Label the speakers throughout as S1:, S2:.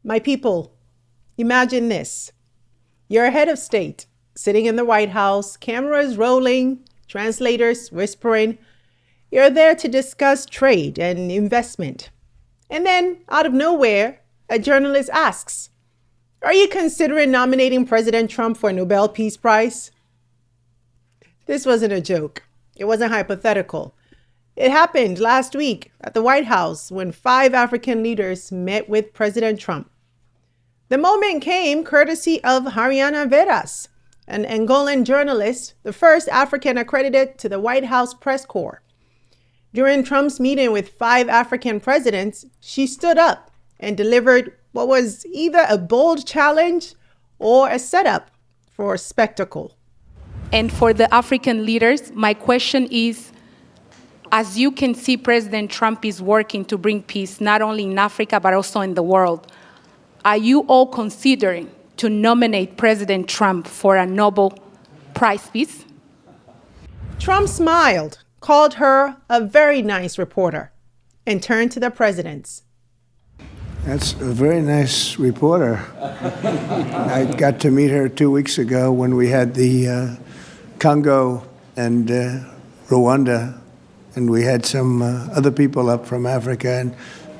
S1: My people, imagine this. You're a head of state, sitting in the White House, cameras rolling, translators whispering. You're there to discuss trade and investment. And then, out of nowhere, a journalist asks, "Are you considering nominating President Trump for a Nobel Peace Prize?" This wasn't a joke. It wasn't hypothetical. It happened last week at the White House when 5 African leaders met with President Trump. The moment came courtesy of Hariana Veras, an Angolan journalist, the first African accredited to the White House press corps. During Trump's meeting with 5 African presidents, she stood up and delivered what was either a bold challenge or a setup for a spectacle.
S2: And for the African leaders, my question is, as you can see, President Trump is working to bring peace, not only in Africa, but also in the world. Are you all considering to nominate President Trump for a Nobel Prize Peace?
S1: Trump smiled, called her a very nice reporter, and turned to the presidents.
S3: That's a very nice reporter. I got to meet her 2 weeks ago when we had the Congo and Rwanda, and we had some other people up from Africa, and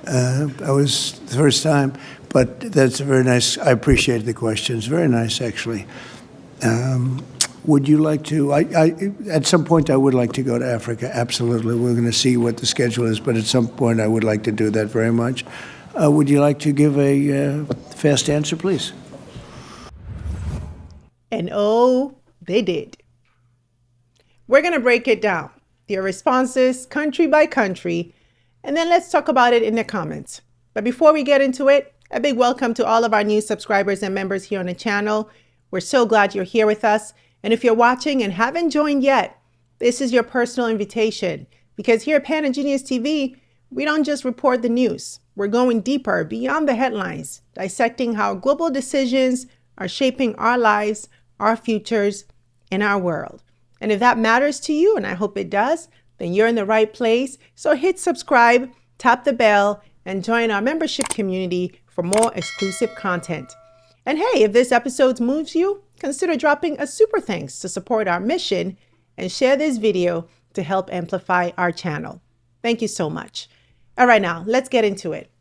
S3: that was the first time. But that's very nice. I appreciate the questions. Very nice, actually. Would you like to? At some point, I would like to go to Africa. Absolutely. We're going to see what the schedule is, but at some point, I would like to do that very much. Would you like to give a fast answer, please?
S1: And oh, they did. We're going to break it down, their responses country by country, and then let's talk about it in the comments. But before we get into it, a big welcome to all of our new subscribers and members here on the channel. We're so glad you're here with us. And if you're watching and haven't joined yet, this is your personal invitation, because here at Pan-Genius TV, we don't just report the news. We're going deeper beyond the headlines, dissecting how global decisions are shaping our lives, our futures, and our world. And if that matters to you, and I hope it does, then you're in the right place. So hit subscribe, tap the bell, and join our membership community for more exclusive content. And hey, if this episode moves you, consider dropping a super thanks to support our mission and share this video to help amplify our channel. Thank you so much. All right, now let's get into it.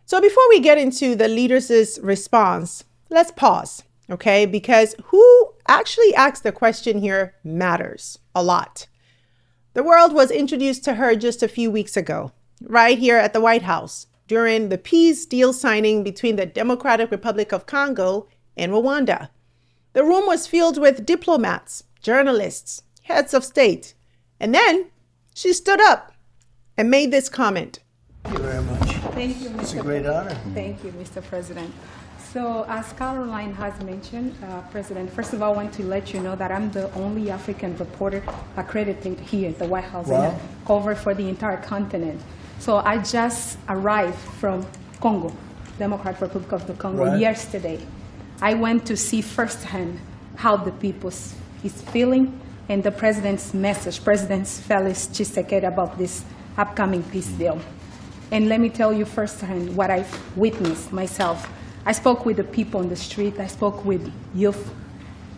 S1: So before we get into the leaders' response, let's pause, okay? Because who actually asked the question here matters a lot. The world was introduced to her just a few weeks ago, right here at the White House, during the peace deal signing between the Democratic Republic of Congo and Rwanda. The room was filled with diplomats, journalists, heads of state. And then she stood up and made this comment.
S3: Thank you very much.
S2: Thank you, Mr.
S3: It's a great honor.
S2: Thank you, Mr. President. So as Caroline has mentioned, President, first of all, I want to let you know that I'm the only African reporter accredited here at the White House.
S3: Wow.
S2: And cover for the entire continent. So I just arrived from Congo, Democratic Republic of the Congo, yesterday. I went to see firsthand how the people is feeling and the president's message, President Felix Tshisekedi, about this upcoming peace deal. And let me tell you firsthand what I've witnessed myself. I spoke with the people on the street. I spoke with youth.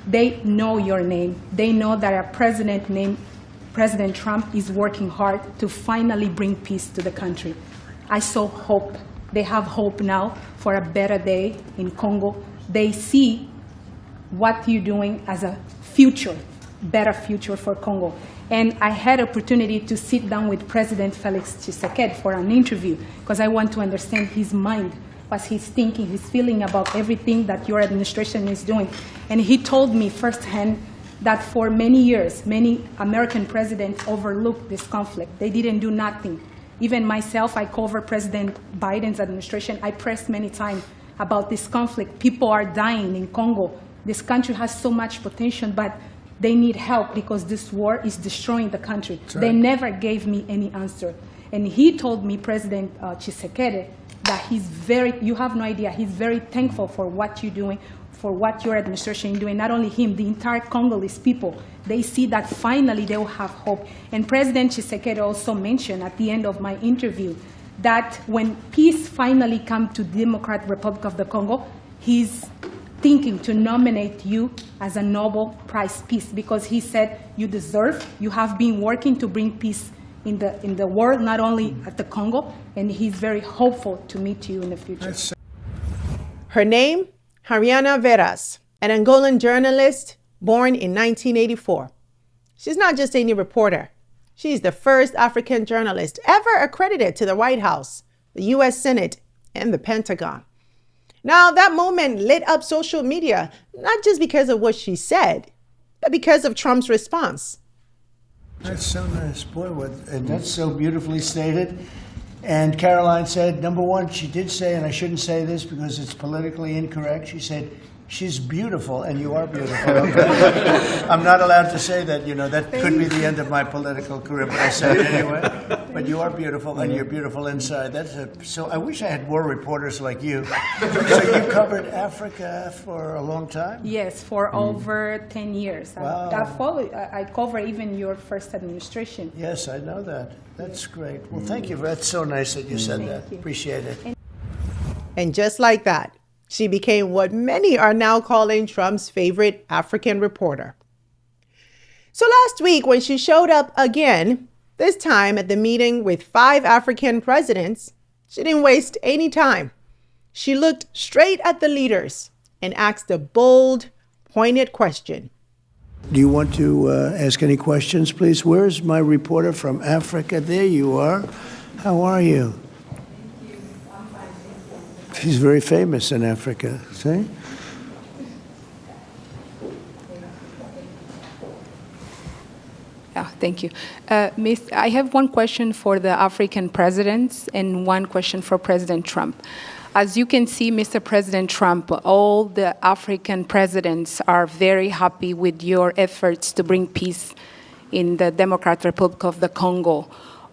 S2: They know your name. They know that a president named President Trump is working hard to finally bring peace to the country. I saw hope. They have hope now for a better day in Congo. They see what you're doing as a future, better future for Congo. And I had opportunity to sit down with President Felix Tshisekedi for an interview because I want to understand his mind, what he's thinking, his feeling about everything that your administration is doing. And he told me firsthand that for many years, many American presidents overlooked this conflict. They didn't do nothing. Even myself, I cover President Biden's administration. I pressed many times about this conflict. People are dying in Congo. This country has so much potential, but they need help because this war is destroying the country. Right. They never gave me any answer. And he told me, President Tshisekedi, that you have no idea, he's very thankful for what you're doing, for what your administration is doing. Not only him, the entire Congolese people, they see that finally they will have hope. And President Tshisekedi also mentioned at the end of my interview that when peace finally comes to Democratic Republic of the Congo, he's thinking to nominate you as a Nobel Prize Peace, because he said you deserve, you have been working to bring peace in the world, not only at the Congo, and he's very hopeful to meet you in the future.
S1: Her name, Hariana Veras, an Angolan journalist born in 1984. She's not just any reporter. She's the first African journalist ever accredited to the White House, the U.S. Senate, and the Pentagon. Now, that moment lit up social media, not just because of what she said, but because of Trump's response.
S3: That's so nice. Boy, and that's so beautifully stated. And Caroline said, number one, she did say, and I shouldn't say this because it's politically incorrect, she said, she's beautiful, and you are beautiful. I'm not allowed to say that, that could be the end of my political career, but I say it anyway. But you are beautiful, and you're beautiful inside. So I wish I had more reporters like you. So you covered Africa for a long time?
S2: Yes, for over 10 years.
S3: Wow.
S2: I cover even your first administration.
S3: Yes, I know that. That's great. Well, thank you. That's so nice that you said that. Appreciate it.
S1: And just like that, she became what many are now calling Trump's favorite African reporter. So last week, when she showed up again, this time at the meeting with 5 African presidents, she didn't waste any time. She looked straight at the leaders and asked a bold, pointed question.
S3: Do you want to ask any questions, please? Where's my reporter from Africa? There you are. How are you? She's very famous in Africa, see?
S4: Thank you. Miss, I have one question for the African presidents and one question for President Trump. As you can see, Mr. President Trump, all the African presidents are very happy with your efforts to bring peace in the Democratic Republic of the Congo.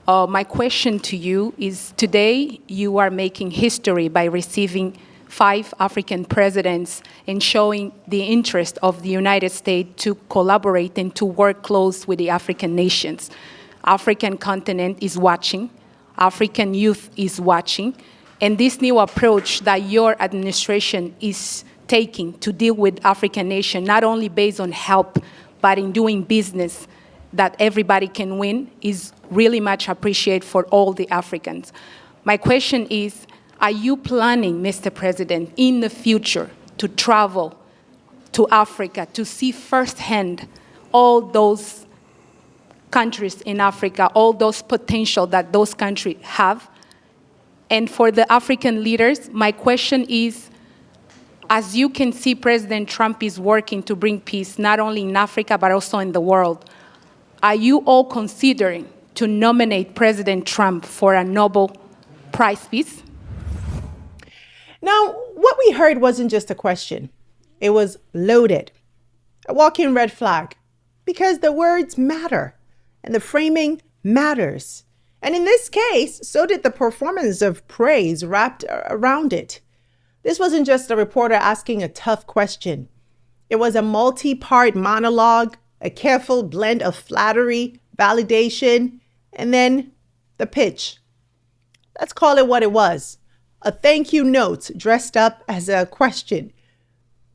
S4: My question to you is, today you are making history by receiving 5 African presidents and showing the interest of the United States to collaborate and to work close with the African nations. African continent is watching, African youth is watching, and this new approach that your administration is taking to deal with African nations, not only based on help, but in doing business that everybody can win, is really much appreciated for all the Africans. My question is, are you planning, Mr. President, in the future to travel to Africa to see firsthand all those countries in Africa, all those potential that those countries have? And for the African leaders, my question is, as you can see, President Trump is working to bring peace not only in Africa, but also in the world. Are you all considering to nominate President Trump for a Nobel Prize Peace?
S1: Now, what we heard wasn't just a question. It was loaded. A walking red flag. Because the words matter and the framing matters. And in this case, so did the performance of praise wrapped around it. This wasn't just a reporter asking a tough question. It was a multi-part monologue, a careful blend of flattery, validation, and then the pitch. Let's call it what it was. A thank you note dressed up as a question.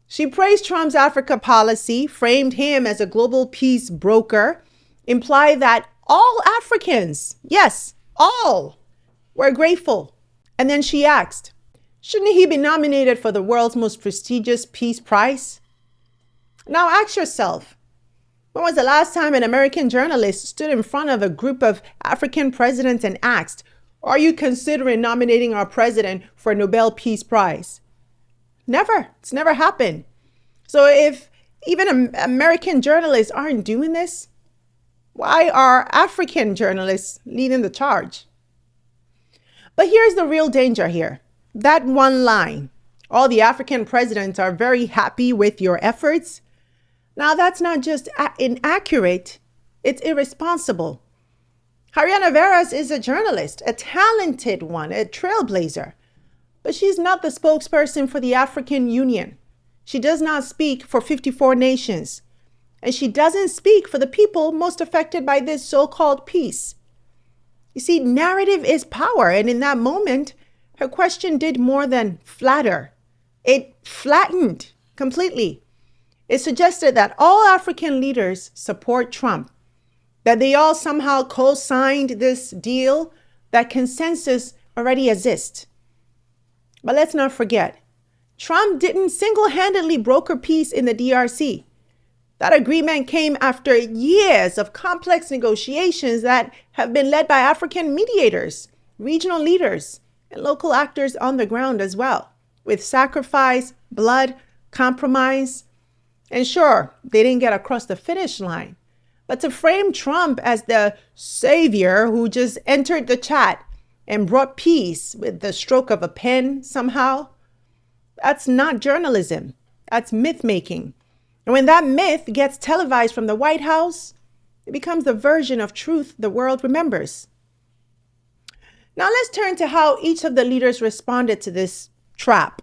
S1: She praised Trump's Africa policy, framed him as a global peace broker, implied that all Africans, yes, all, were grateful. And then she asked, shouldn't he be nominated for the world's most prestigious peace prize? Now ask yourself, when was the last time an American journalist stood in front of a group of African presidents and asked, are you considering nominating our president for a Nobel Peace Prize? Never. It's never happened. So if even American journalists aren't doing this, why are African journalists leading the charge? But here's the real danger here. That one line, all the African presidents are very happy with your efforts. Now that's not just inaccurate, it's irresponsible. Hariana Veras is a journalist, a talented one, a trailblazer. But she's not the spokesperson for the African Union. She does not speak for 54 nations. And she doesn't speak for the people most affected by this so-called peace. You see, narrative is power. And in that moment, her question did more than flatter. It flattened completely. It suggested that all African leaders support Trump, that they all somehow co-signed this deal, that consensus already exists. But let's not forget, Trump didn't single-handedly broker peace in the DRC. That agreement came after years of complex negotiations that have been led by African mediators, regional leaders, and local actors on the ground as well, with sacrifice, blood, compromise. And sure, they didn't get across the finish line. But to frame Trump as the savior who just entered the chat and brought peace with the stroke of a pen somehow, that's not journalism. That's myth-making. And when that myth gets televised from the White House, it becomes the version of truth the world remembers. Now let's turn to how each of the leaders responded to this trap.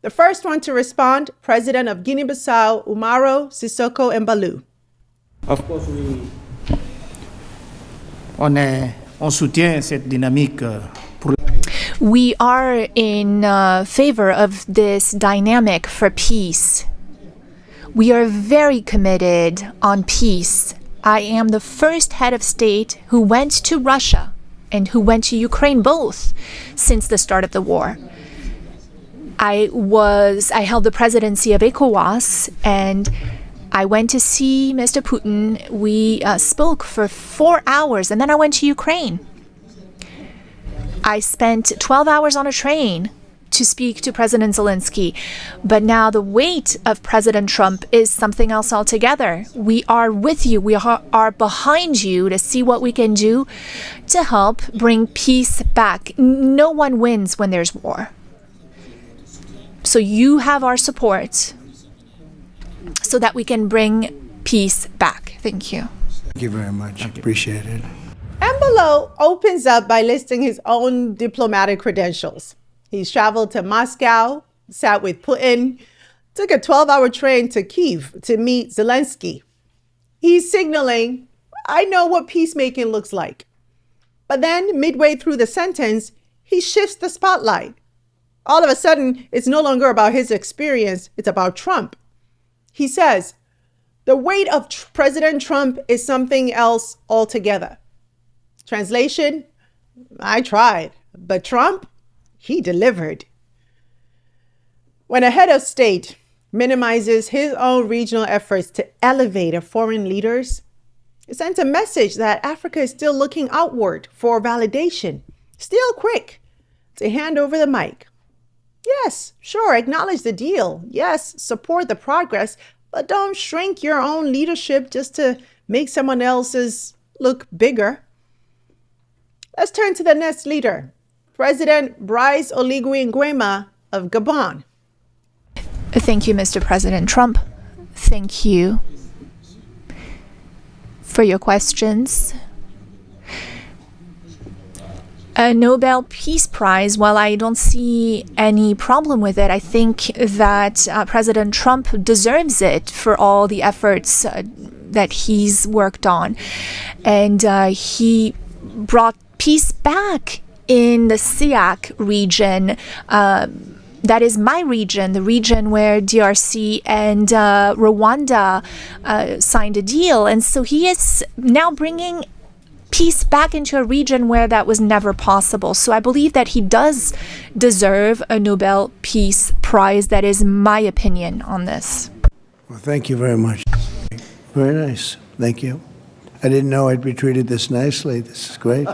S1: The first one to respond, President of Guinea-Bissau, Umaro Sissoko Embalou.
S5: Of course, on soutient cette dynamique.
S6: We are in favor of this dynamic for peace. We are very committed on peace. I am the first head of state who went to Russia and who went to Ukraine both since the start of the war. I held the presidency of ECOWAS, and I went to see Mr. Putin. We spoke for 4 hours, and then I went to Ukraine. I spent 12 hours on a train to speak to President Zelensky. But now the weight of President Trump is something else altogether. We are with you. We are behind you to see what we can do to help bring peace back. No one wins when there's war. So you have our support so that we can bring peace back. Thank you.
S3: Thank you very much. Appreciate it.
S1: Embalou opens up by listing his own diplomatic credentials. He's traveled to Moscow, sat with Putin, took a 12-hour train to Kyiv to meet Zelensky. He's signaling, I know what peacemaking looks like. But then, midway through the sentence, he shifts the spotlight. All of a sudden, it's no longer about his experience, it's about Trump. He says, the weight of President Trump is something else altogether. Translation, I tried, but Trump, he delivered. When a head of state minimizes his own regional efforts to elevate a foreign leaders, it sends a message that Africa is still looking outward for validation, still quick to hand over the mic. Yes, sure, acknowledge the deal. Yes, support the progress, but don't shrink your own leadership just to make someone else's look bigger. Let's turn to the next leader, President Brice Oligui Nguema of Gabon.
S6: Thank you, Mr. President Trump. Thank you for your questions. A Nobel Peace Prize, while I don't see any problem with it, I think that President Trump deserves it for all the efforts that he's worked on. And he brought peace back in the SIAC region. That is my region, the region where DRC and Rwanda signed a deal. And so he is now bringing peace back into a region where that was never possible. So I believe that he does deserve a Nobel Peace Prize. That is my opinion on this.
S3: Well, thank you very much. Very nice. Thank you. I didn't know I'd be treated this nicely. This is great.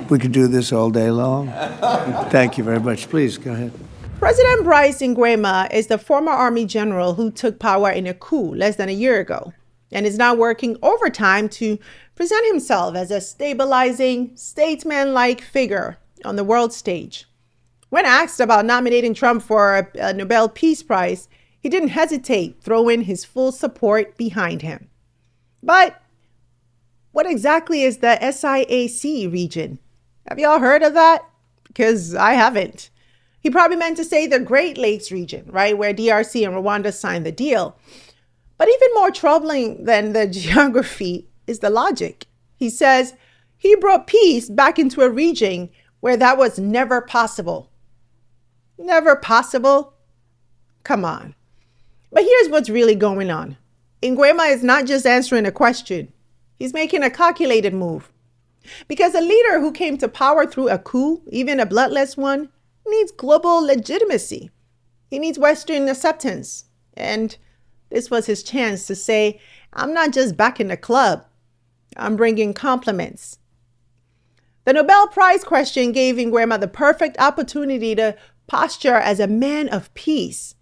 S3: We could do this all day long. Thank you very much. Please, go ahead.
S1: President Brice Nguema is the former army general who took power in a coup less than a year ago and is now working overtime to present himself as a stabilizing, statesman-like figure on the world stage. When asked about nominating Trump for a Nobel Peace Prize, he didn't hesitate, throwing his full support behind him. But what exactly is the SIAC region? Have y'all heard of that? Because I haven't. He probably meant to say the Great Lakes region, right, where DRC and Rwanda signed the deal. But even more troubling than the geography is the logic. He says He brought peace back into a region where that was never possible. Never possible? Come on. But here's what's really going on. Nguema is not just answering a question. He's making a calculated move. Because a leader who came to power through a coup, even a bloodless one, needs global legitimacy. He needs Western acceptance. And this was his chance to say, I'm not just back in the club. I'm bringing compliments. The Nobel Prize question gave Nguema the perfect opportunity to posture as a man of peace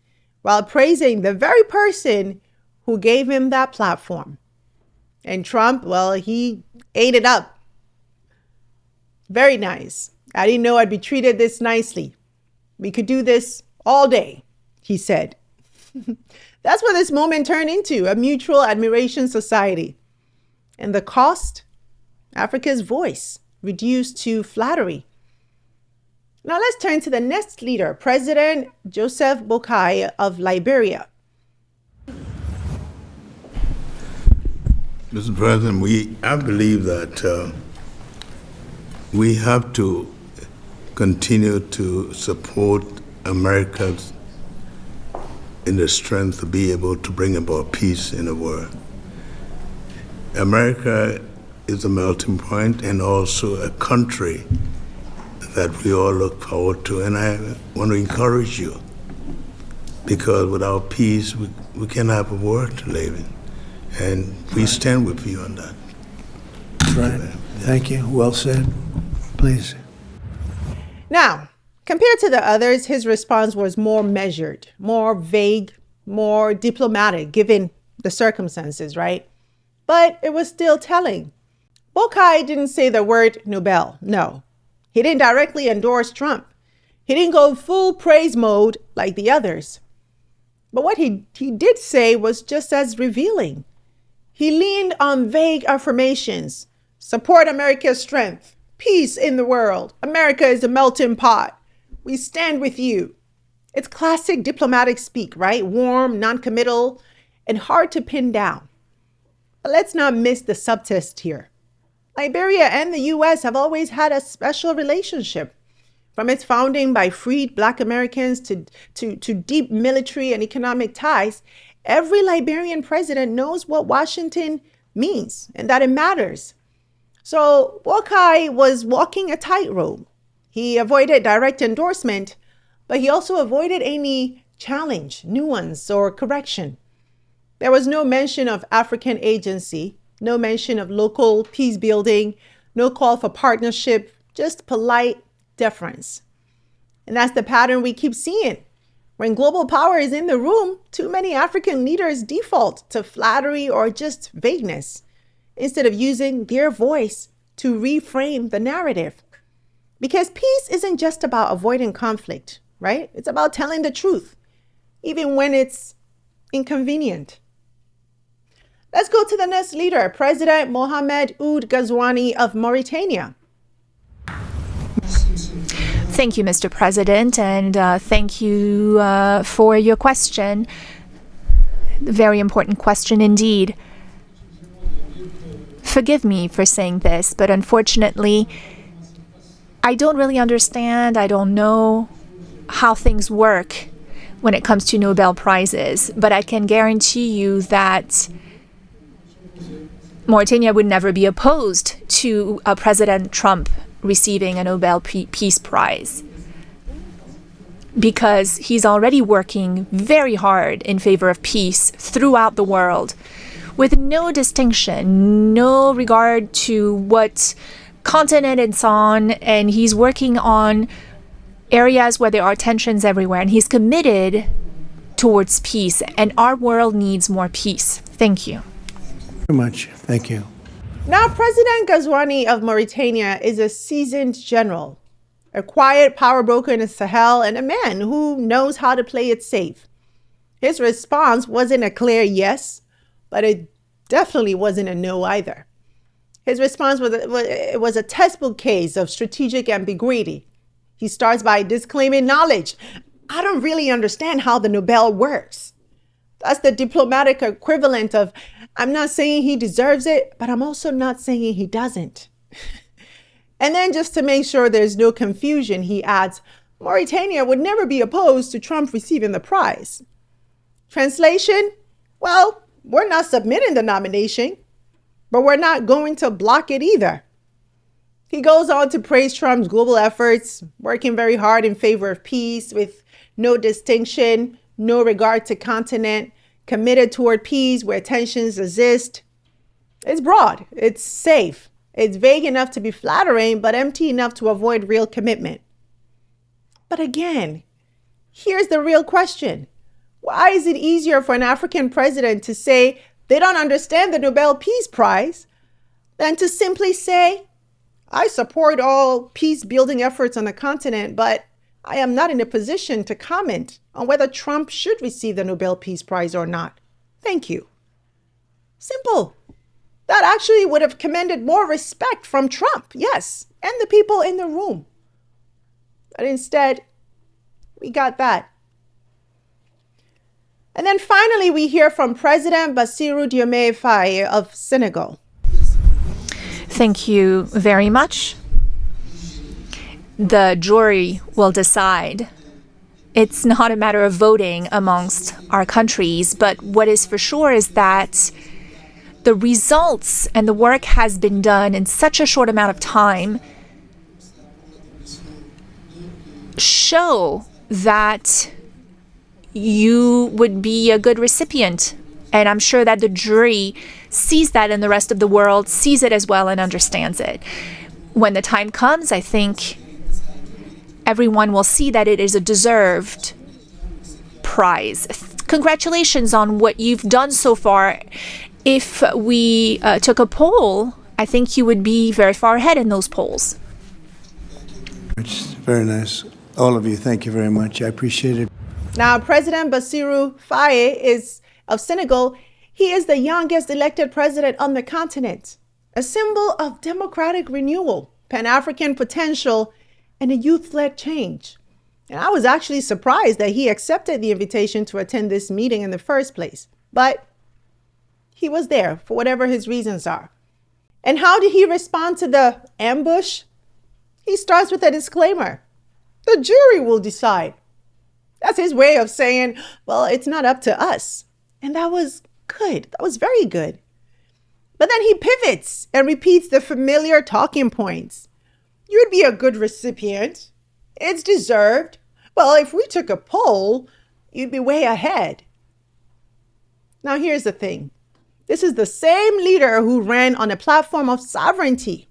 S1: while praising the very person who gave him that platform. And Trump, well, he ate it up. Very nice. I didn't know I'd be treated this nicely. We could do this all day, he said. That's what this moment turned into, a mutual admiration society. And the cost? Africa's voice reduced to flattery. Now let's turn to the next leader, President Joseph Boakai of Liberia.
S7: Mr. President, I believe that we have to continue to support America's in the strength to be able to bring about peace in the world. America is a melting point and also a country that we all look forward to. And I want to encourage you, because without peace, we can't have a world to live in. And we stand with you on that.
S3: That's right. Thank you. Well said. Please.
S1: Now, compared to the others, his response was more measured, more vague, more diplomatic, given the circumstances, right? But it was still telling. Boakai didn't say the word Nobel. No, he didn't directly endorse Trump. He didn't go full praise mode like the others. But what he did say was just as revealing. He leaned on vague affirmations. Support America's strength. Peace in the world. America is a melting pot. We stand with you. It's classic diplomatic speak, right? Warm, non-committal, and hard to pin down. But let's not miss the subtext here. Liberia and the U.S. have always had a special relationship. From its founding by freed Black Americans to deep military and economic ties, every Liberian president knows what Washington means and that it matters. So Boakai was walking a tightrope. He avoided direct endorsement, but he also avoided any challenge, nuance, or correction. There was no mention of African agency, no mention of local peace building, no call for partnership, just polite deference. And that's the pattern we keep seeing. When global power is in the room, too many African leaders default to flattery or just vagueness, instead of using their voice to reframe the narrative. Because peace isn't just about avoiding conflict, right? It's about telling the truth, even when it's inconvenient. Let's go to the next leader, President Mohamed Ould Ghazouani of Mauritania.
S6: Thank you, Mr. President, and thank you for your question. Very important question indeed. Forgive me for saying this, but unfortunately, I don't really understand. I don't know how things work when it comes to Nobel Prizes, but I can guarantee you that Mauritania would never be opposed to President Trump receiving a Nobel Peace Prize, because he's already working very hard in favor of peace throughout the world, with no distinction, no regard to what continent it's on, and he's working on areas where there are tensions everywhere, and he's committed towards peace, and our world needs more peace. Thank you.
S3: Very much. Thank you.
S1: Now, President Ghazouani of Mauritania is a seasoned general, a quiet power broker in the Sahel, and a man who knows how to play it safe. His response wasn't a clear yes, but it definitely wasn't a no either. His response was a textbook case of strategic ambiguity. He starts by disclaiming knowledge. I don't really understand how the Nobel works. That's the diplomatic equivalent of, I'm not saying he deserves it, but I'm also not saying he doesn't. And then just to make sure there's no confusion, he adds, Mauritania would never be opposed to Trump receiving the prize. Translation? Well, we're not submitting the nomination, but we're not going to block it either. He goes on to praise Trump's global efforts, working very hard in favor of peace with no distinction, no regard to continent, committed toward peace where tensions exist. It's broad, it's safe, it's vague enough to be flattering, but empty enough to avoid real commitment. But again, here's the real question. Why is it easier for an African president to say they don't understand the Nobel Peace Prize than to simply say, I support all peace-building efforts on the continent, but I am not in a position to comment on whether Trump should receive the Nobel Peace Prize or not. Thank you. Simple. That actually would have commanded more respect from Trump, yes, and the people in the room. But instead, we got that. And then finally, we hear from President Bassirou Diomaye Faye of Senegal.
S6: Thank you very much. The jury will decide. It's not a matter of voting amongst our countries, but what is for sure is that the results and the work has been done in such a short amount of time show that you would be a good recipient. And I'm sure that the jury sees that, and the rest of the world sees it as well and understands it. When the time comes, I think everyone will see that it is a deserved prize. Congratulations on what you've done so far. If we took a poll, I think you would be very far ahead in those polls.
S3: It's very nice. All of you, thank you very much. I appreciate it.
S1: Now, President Bassirou Faye of Senegal. He is the youngest elected president on the continent, a symbol of democratic renewal, Pan-African potential, and a youth-led change. And I was actually surprised that he accepted the invitation to attend this meeting in the first place. But he was there for whatever his reasons are. And how did he respond to the ambush? He starts with a disclaimer. The jury will decide. That's his way of saying, well, it's not up to us. And that was good. That was very good. But then he pivots and repeats the familiar talking points. You'd be a good recipient. It's deserved. Well, if we took a poll, you'd be way ahead. Now, here's the thing. This is the same leader who ran on a platform of sovereignty,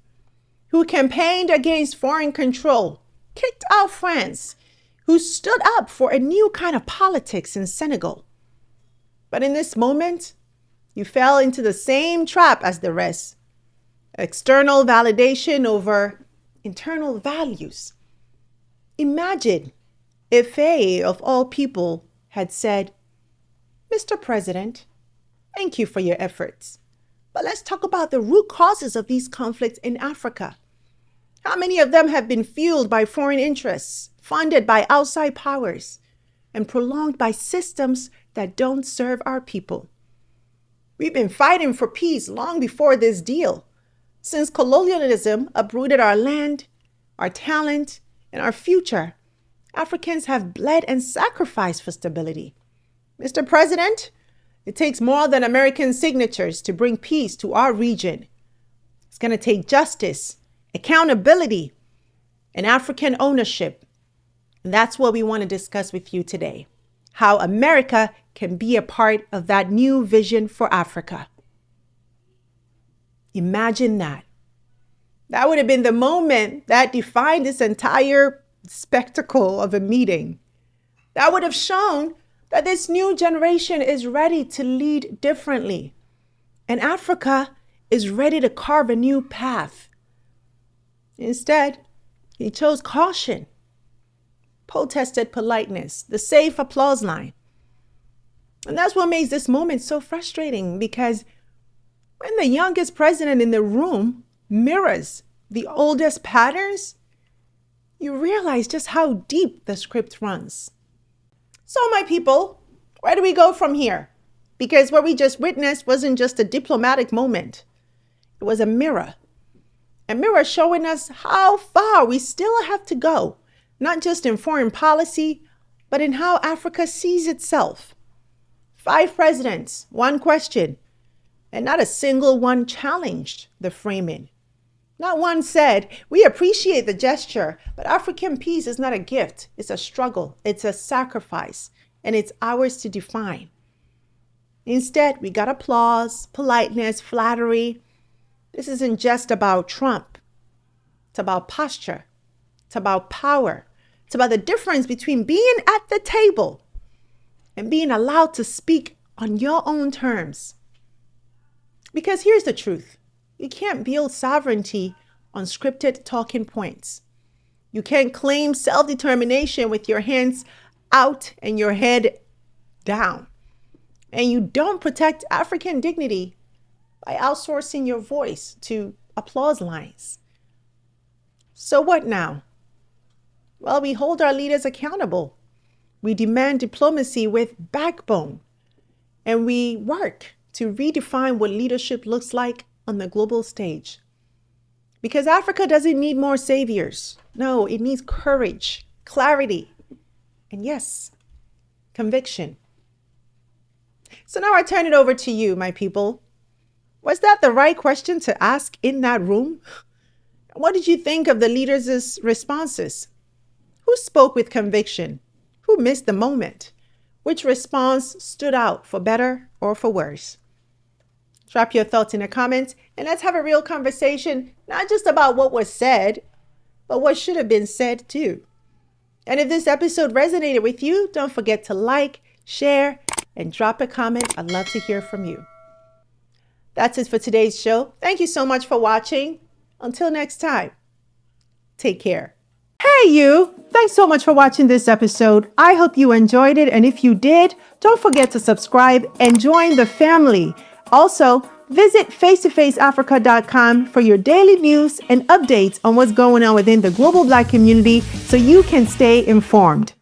S1: who campaigned against foreign control, kicked out France, who stood up for a new kind of politics in Senegal. But in this moment, you fell into the same trap as the rest. External validation over internal values. Imagine if Faye, of all people, had said, Mr. President, thank you for your efforts. But let's talk about the root causes of these conflicts in Africa. How many of them have been fueled by foreign interests, funded by outside powers, and prolonged by systems that don't serve our people? We've been fighting for peace long before this deal, since colonialism uprooted our land, our talent, and our future. Africans have bled and sacrificed for stability. Mr. President, it takes more than American signatures to bring peace to our region. It's going to take justice, accountability, and African ownership. And that's what we want to discuss with you today. How America can be a part of that new vision for Africa. Imagine that. That would have been the moment that defined this entire spectacle of a meeting. That would have shown that this new generation is ready to lead differently. And Africa is ready to carve a new path. Instead, he chose caution, protested politeness, the safe applause line. And that's what makes this moment so frustrating, because when the youngest president in the room mirrors the oldest patterns, you realize just how deep the script runs. So, my people, where do we go from here? Because what we just witnessed wasn't just a diplomatic moment. It was a mirror. A mirror showing us how far we still have to go, not just in foreign policy, but in how Africa sees itself. 5 presidents, 1 question, and not a single one challenged the framing. Not one said, we appreciate the gesture, but African peace is not a gift. It's a struggle. It's a sacrifice, and it's ours to define. Instead, we got applause, politeness, flattery. This isn't just about Trump. It's about posture. It's about power. It's about the difference between being at the table and being allowed to speak on your own terms. Because here's the truth. You can't build sovereignty on scripted talking points. You can't claim self-determination with your hands out and your head down. And you don't protect African dignity by outsourcing your voice to applause lines. So what now? Well, we hold our leaders accountable. We demand diplomacy with backbone. And we work to redefine what leadership looks like on the global stage. Because Africa doesn't need more saviors. No, it needs courage, clarity, and yes, conviction. So now I turn it over to you, my people. Was that the right question to ask in that room? What did you think of the leaders' responses? Who spoke with conviction? Who missed the moment? Which response stood out for better or for worse? Drop your thoughts in the comments and let's have a real conversation, not just about what was said, but what should have been said too. And if this episode resonated with you, don't forget to like, share, and drop a comment. I'd love to hear from you. That's it for today's show. Thank you so much for watching. Until next time, take care. Hey you! Thanks so much for watching this episode. I hope you enjoyed it, and if you did, don't forget to subscribe and join the family. Also, visit face-to-faceafrica.com for your daily news and updates on what's going on within the global Black community so you can stay informed.